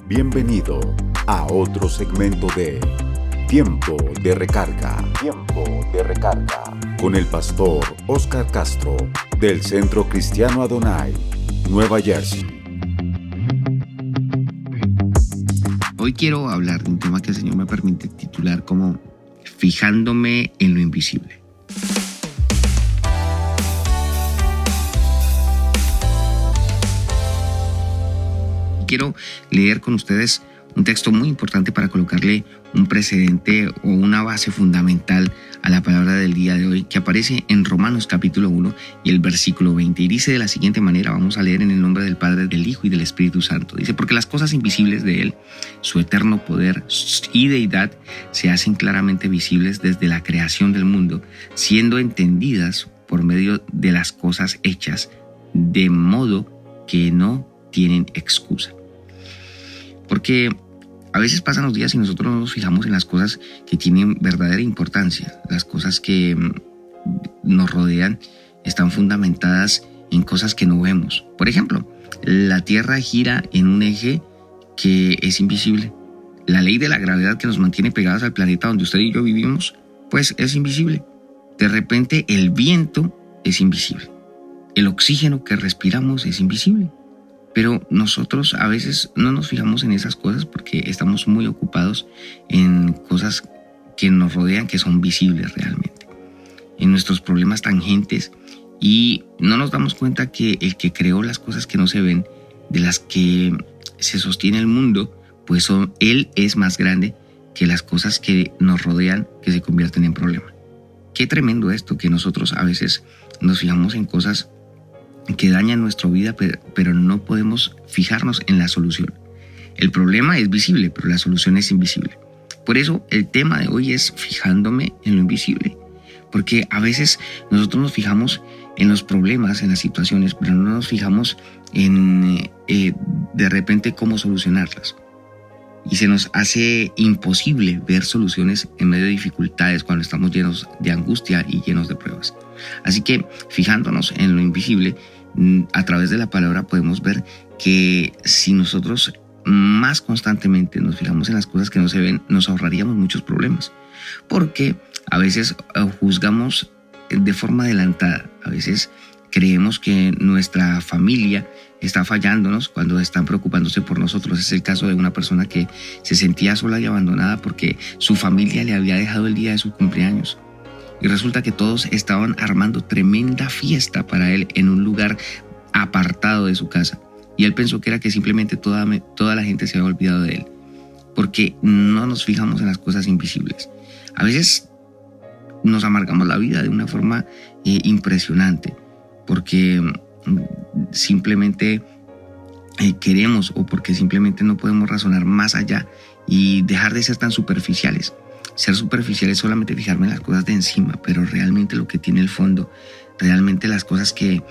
Bienvenido a otro segmento de Tiempo de Recarga. Tiempo de Recarga. Con el pastor Oscar Castro del Centro Cristiano Adonai, Nueva Jersey. Hoy quiero hablar de un tema que el Señor me permite titular como Fijándome en lo invisible. Quiero leer con ustedes un texto muy importante para colocarle un precedente o una base fundamental a la palabra del día de hoy, que aparece en Romanos capítulo 1 y el versículo 20. Y dice de la siguiente manera, vamos a leer en el nombre del Padre, del Hijo y del Espíritu Santo. Dice, porque las cosas invisibles de Él, su eterno poder y deidad, se hacen claramente visibles desde la creación del mundo, siendo entendidas por medio de las cosas hechas, de modo que no tienen excusa. Porque a veces pasan los días y nosotros no nos fijamos en las cosas que tienen verdadera importancia. Las cosas que nos rodean están fundamentadas en cosas que no vemos. Por ejemplo, la Tierra gira en un eje que es invisible. La ley de la gravedad que nos mantiene pegados al planeta donde usted y yo vivimos, pues es invisible. De repente el viento es invisible. El oxígeno que respiramos es invisible. Pero nosotros a veces no nos fijamos en esas cosas porque estamos muy ocupados en cosas que nos rodean, que son visibles realmente, en nuestros problemas tangentes, y no nos damos cuenta que el que creó las cosas que no se ven, de las que se sostiene el mundo, pues Él es más grande que las cosas que nos rodean, que se convierten en problema. Qué tremendo esto, que nosotros a veces nos fijamos en cosas que dañan nuestra vida, pero no podemos fijarnos en la solución. El problema es visible, pero la solución es invisible. Por eso el tema de hoy es fijándome en lo invisible, porque a veces nosotros nos fijamos en los problemas, en las situaciones, pero no nos fijamos en de repente cómo solucionarlas. Y se nos hace imposible ver soluciones en medio de dificultades cuando estamos llenos de angustia y llenos de pruebas. Así que fijándonos en lo invisible, a través de la palabra podemos ver que si nosotros más constantemente nos fijamos en las cosas que no se ven, nos ahorraríamos muchos problemas. Porque a veces juzgamos de forma adelantada, a veces creemos que nuestra familia está fallándonos cuando están preocupándose por nosotros. Es el caso de una persona que se sentía sola y abandonada porque su familia le había dejado el día de su cumpleaños. Y resulta que todos estaban armando tremenda fiesta para él en un lugar apartado de su casa. Y él pensó que era que simplemente toda la gente se había olvidado de él. Porque no nos fijamos en las cosas invisibles. A veces nos amargamos la vida de una forma impresionante. Porque simplemente queremos, o porque simplemente no podemos razonar más allá y dejar de ser tan superficiales. Ser superficial es solamente fijarme en las cosas de encima, pero realmente lo que tiene el fondo, realmente las cosas que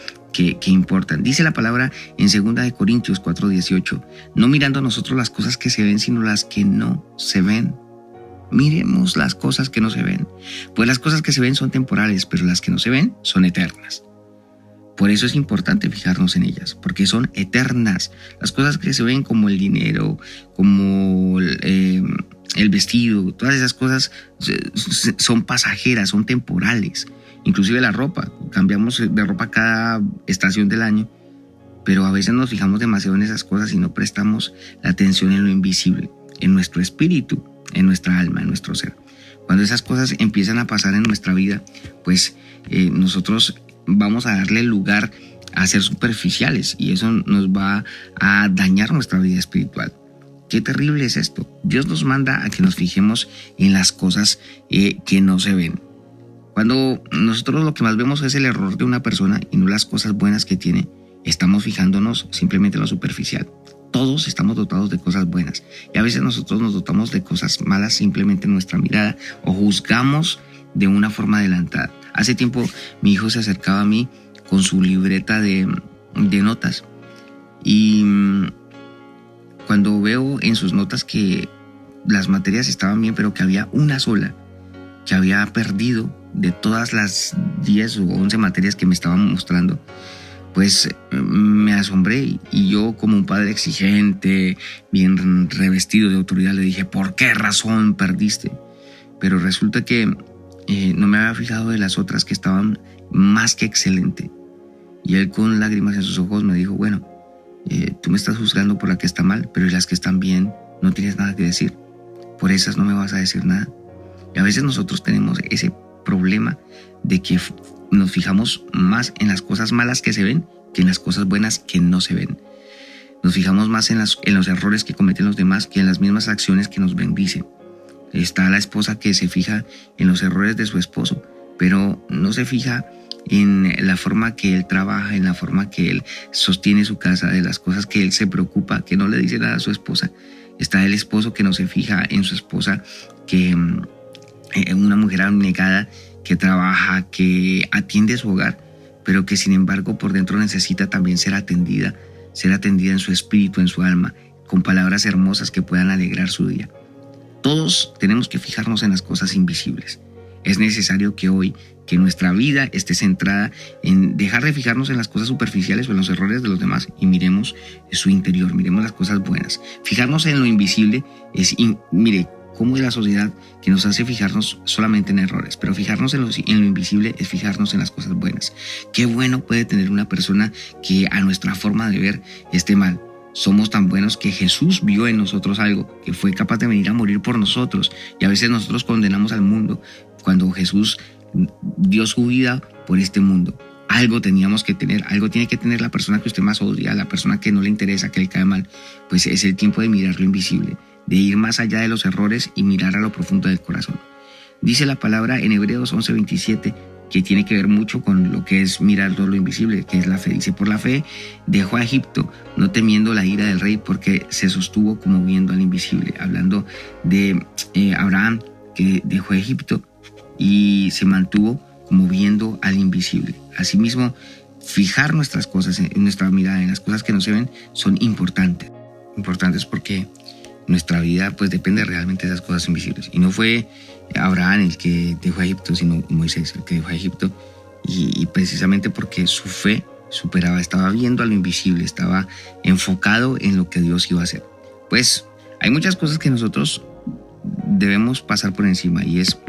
importan. Dice la palabra en 2 Corintios 4:18, no mirando nosotros las cosas que se ven, sino las que no se ven. Miremos las cosas que no se ven, pues las cosas que se ven son temporales, pero las que no se ven son eternas. Por eso es importante fijarnos en ellas, porque son eternas. Las cosas que se ven, como el dinero, como el vestido, todas esas cosas son pasajeras, son temporales. Inclusive la ropa, cambiamos de ropa cada estación del año, pero a veces nos fijamos demasiado en esas cosas y no prestamos la atención en lo invisible, en nuestro espíritu, en nuestra alma, en nuestro ser. Cuando esas cosas empiezan a pasar en nuestra vida, pues nosotros vamos a darle lugar a ser superficiales y eso nos va a dañar nuestra vida espiritual. Qué terrible es esto. Dios nos manda a que nos fijemos en las cosas que no se ven. Cuando nosotros lo que más vemos es el error de una persona y no las cosas buenas que tiene, estamos fijándonos simplemente en lo superficial. Todos estamos dotados de cosas buenas y a veces nosotros nos dotamos de cosas malas simplemente en nuestra mirada o juzgamos de una forma adelantada. Hace tiempo mi hijo se acercaba a mí con su libreta de notas y cuando veo en sus notas que las materias estaban bien, pero que había una sola que había perdido de todas las 10 o 11 materias que me estaban mostrando, pues me asombré y yo, como un padre exigente, bien revestido de autoridad, le dije, ¿por qué razón perdiste? Pero resulta que no me había fijado de las otras que estaban más que excelente. Y él, con lágrimas en sus ojos, me dijo, bueno, tú me estás juzgando por la que está mal, pero las que están bien no tienes nada que decir. Por esas no me vas a decir nada. Y a veces nosotros tenemos ese problema de que nos fijamos más en las cosas malas que se ven que en las cosas buenas que no se ven. Nos fijamos más en los errores que cometen los demás que en las mismas acciones que nos bendicen. Está la esposa que se fija en los errores de su esposo, pero no se fija en la forma que él trabaja, en la forma que él sostiene su casa, de las cosas que él se preocupa, que no le dice nada a su esposa. Está el esposo que no se fija en su esposa, que una mujer abnegada que trabaja, que atiende su hogar, pero que sin embargo por dentro necesita también ser atendida en su espíritu, en su alma, con palabras hermosas que puedan alegrar su día. Todos tenemos que fijarnos en las cosas invisibles. Es necesario que hoy, que nuestra vida esté centrada en dejar de fijarnos en las cosas superficiales o en los errores de los demás y miremos su interior, miremos las cosas buenas. Fijarnos en lo invisible mire cómo es la sociedad que nos hace fijarnos solamente en errores, pero fijarnos en lo invisible es fijarnos en las cosas buenas. Qué bueno puede tener una persona que a nuestra forma de ver esté mal. Somos tan buenos que Jesús vio en nosotros algo, que fue capaz de venir a morir por nosotros. Y a veces nosotros condenamos al mundo cuando Jesús dio su vida por este mundo. Algo teníamos que tener, algo tiene que tener la persona que usted más odia, la persona que no le interesa, que le cae mal. Pues es el tiempo de mirar lo invisible, de ir más allá de los errores y mirar a lo profundo del corazón. Dice la palabra en Hebreos 11:27, que tiene que ver mucho con lo que es mirar todo lo invisible, que es la fe. Dice, por la fe dejó a Egipto, no temiendo la ira del rey, porque se sostuvo como viendo al invisible. Hablando de Abraham, que dejó a Egipto y se mantuvo como viendo al invisible. Asimismo, fijar nuestras cosas, en nuestra mirada, en las cosas que no se ven, son importantes. Importantes porque nuestra vida pues depende realmente de esas cosas invisibles. Y no fue Abraham el que dejó a Egipto, sino Moisés el que dejó a Egipto. Y precisamente porque su fe superaba, estaba viendo a lo invisible, estaba enfocado en lo que Dios iba a hacer. Pues hay muchas cosas que nosotros debemos pasar por encima, y es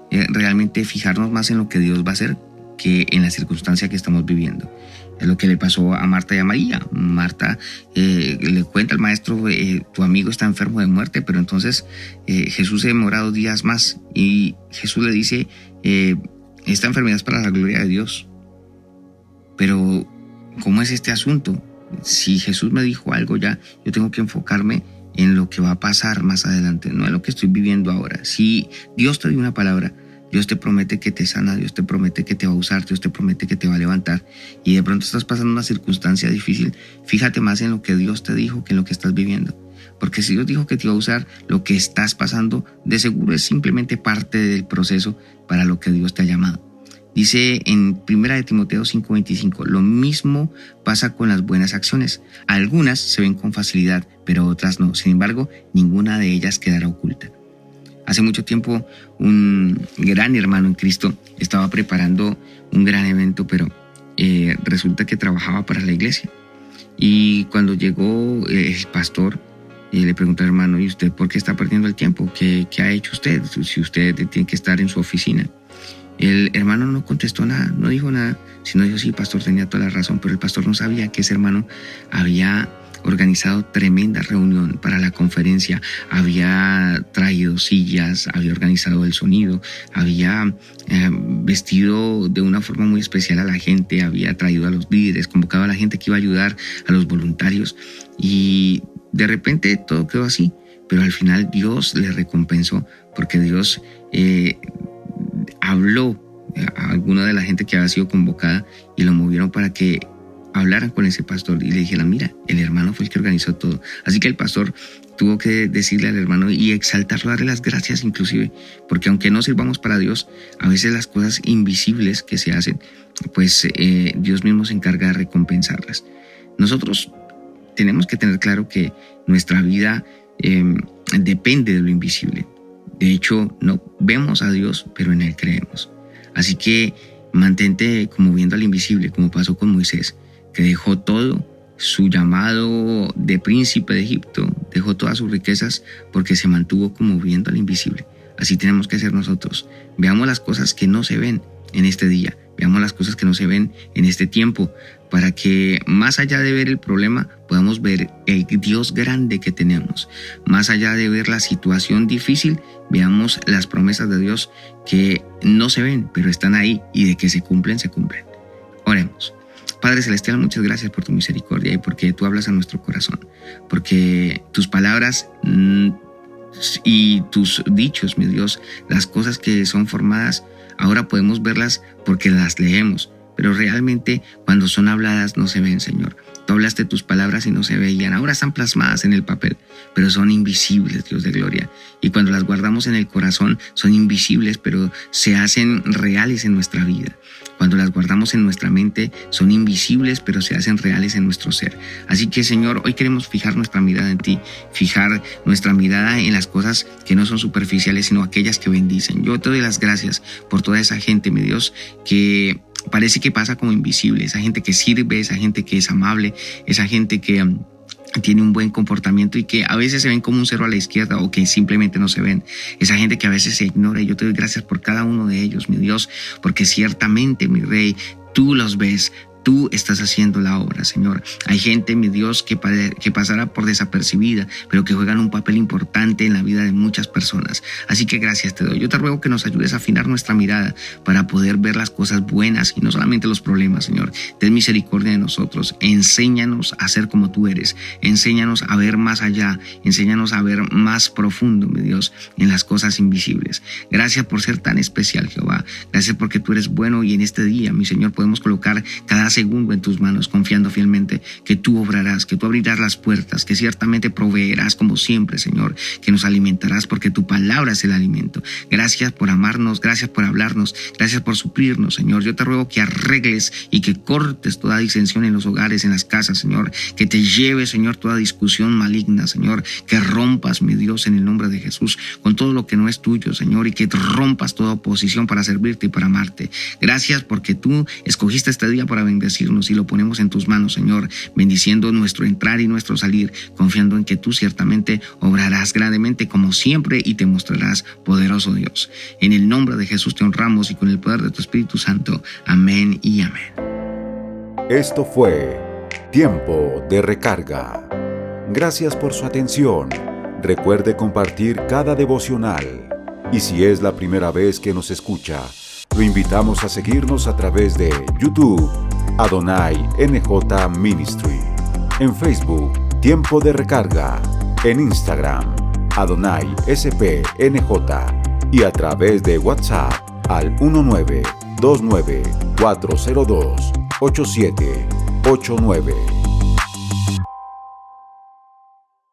realmente fijarnos más en lo que Dios va a hacer que en la circunstancia que estamos viviendo. Es lo que le pasó a Marta y a María. Marta le cuenta al maestro, tu amigo está enfermo de muerte, pero entonces Jesús se demora 2 días más y Jesús le dice, esta enfermedad es para la gloria de Dios. Pero, ¿cómo es este asunto? Si Jesús me dijo algo ya, yo tengo que enfocarme en lo que va a pasar más adelante, no en lo que estoy viviendo ahora. Si Dios te dio una palabra, Dios te promete que te sana, Dios te promete que te va a usar, Dios te promete que te va a levantar, y de pronto estás pasando una circunstancia difícil, fíjate más en lo que Dios te dijo que en lo que estás viviendo. Porque si Dios dijo que te iba a usar, lo que estás pasando de seguro es simplemente parte del proceso para lo que Dios te ha llamado. Dice en 1 Timoteo 5:25, lo mismo pasa con las buenas acciones. Algunas se ven con facilidad, pero otras no. Sin embargo, ninguna de ellas quedará oculta. Hace mucho tiempo un gran hermano en Cristo estaba preparando un gran evento, pero resulta que trabajaba para la iglesia. Y cuando llegó el pastor, le preguntó al hermano, ¿y usted por qué está perdiendo el tiempo? ¿Qué ha hecho usted si usted tiene que estar en su oficina? El hermano no contestó nada, no dijo nada, sino dijo, sí, pastor, tenía toda la razón, pero el pastor no sabía que ese hermano había organizado tremenda reunión para la conferencia, había traído sillas, había organizado el sonido, había vestido de una forma muy especial a la gente, había traído a los líderes, convocado a la gente que iba a ayudar, a los voluntarios, y de repente todo quedó así, pero al final Dios le recompensó, porque Dios habló a alguna de la gente que había sido convocada y lo movieron para que hablaran con ese pastor y le dijeran, mira, el hermano fue el que organizó todo. Así que el pastor tuvo que decirle al hermano y exaltarlo, darle las gracias inclusive, porque aunque no sirvamos para Dios, a veces las cosas invisibles que se hacen, pues Dios mismo se encarga de recompensarlas. Nosotros tenemos que tener claro que nuestra vida depende de lo invisible. De hecho, no vemos a Dios, pero en Él creemos. Así que mantente como viendo al invisible, como pasó con Moisés. que dejó todo, su llamado de príncipe de Egipto, dejó todas sus riquezas porque se mantuvo como viendo al invisible. Así tenemos que ser nosotros. Veamos las cosas que no se ven en este día, veamos las cosas que no se ven en este tiempo, para que más allá de ver el problema, podamos ver el Dios grande que tenemos. Más allá de ver la situación difícil, veamos las promesas de Dios que no se ven, pero están ahí, y de que se cumplen, se cumplen. Oremos. Padre Celestial, muchas gracias por tu misericordia y porque tú hablas a nuestro corazón, porque tus palabras y tus dichos, mi Dios, las cosas que son formadas, ahora podemos verlas porque las leemos, pero realmente cuando son habladas no se ven, Señor. Tú hablaste tus palabras y no se veían, ahora están plasmadas en el papel, pero son invisibles, Dios de gloria. Y cuando las guardamos en el corazón, son invisibles, pero se hacen reales en nuestra vida. Cuando las guardamos en nuestra mente, son invisibles, pero se hacen reales en nuestro ser. Así que, Señor, hoy queremos fijar nuestra mirada en ti, fijar nuestra mirada en las cosas que no son superficiales, sino aquellas que bendicen. Yo te doy las gracias por toda esa gente, mi Dios, que parece que pasa como invisible, esa gente que sirve, esa gente que es amable, esa gente que tiene un buen comportamiento y que a veces se ven como un cero a la izquierda o que simplemente no se ven. Esa gente que a veces se ignora, y yo te doy gracias por cada uno de ellos, mi Dios, porque ciertamente, mi Rey, tú los ves. Tú estás haciendo la obra, Señor. Hay gente, mi Dios, que pasará por desapercibida, pero que juegan un papel importante en la vida de muchas personas. Así que gracias te doy. Yo te ruego que nos ayudes a afinar nuestra mirada para poder ver las cosas buenas y no solamente los problemas, Señor. Ten misericordia de nosotros. Enséñanos a ser como tú eres. Enséñanos a ver más allá. Enséñanos a ver más profundo, mi Dios, en las cosas invisibles. Gracias por ser tan especial, Jehová. Gracias porque tú eres bueno, y en este día, mi Señor, podemos colocar cada segundo en tus manos, confiando fielmente que tú obrarás, que tú abrirás las puertas, que ciertamente proveerás como siempre, Señor, que nos alimentarás porque tu palabra es el alimento. Gracias por amarnos, gracias por hablarnos, gracias por suplirnos, Señor. Yo te ruego que arregles y que cortes toda disensión en los hogares, en las casas, Señor, que te lleves, Señor, toda discusión maligna, Señor, que rompas, mi Dios, en el nombre de Jesús, con todo lo que no es tuyo, Señor, y que rompas toda oposición para servirte y para amarte. Gracias porque tú escogiste este día para bendecirnos, y lo ponemos en tus manos, Señor, bendiciendo nuestro entrar y nuestro salir, confiando en que tú ciertamente obrarás grandemente como siempre y te mostrarás poderoso, Dios. En el nombre de Jesús te honramos, y con el poder de tu Espíritu Santo. Amén y amén. Esto fue Tiempo de Recarga. Gracias por su atención. Recuerde compartir cada devocional. Y si es la primera vez que nos escucha, lo invitamos a seguirnos a través de YouTube, Adonai NJ Ministry, en Facebook, Tiempo de Recarga, en Instagram, Adonai SPNJ, y a través de WhatsApp al 1929-402-8789.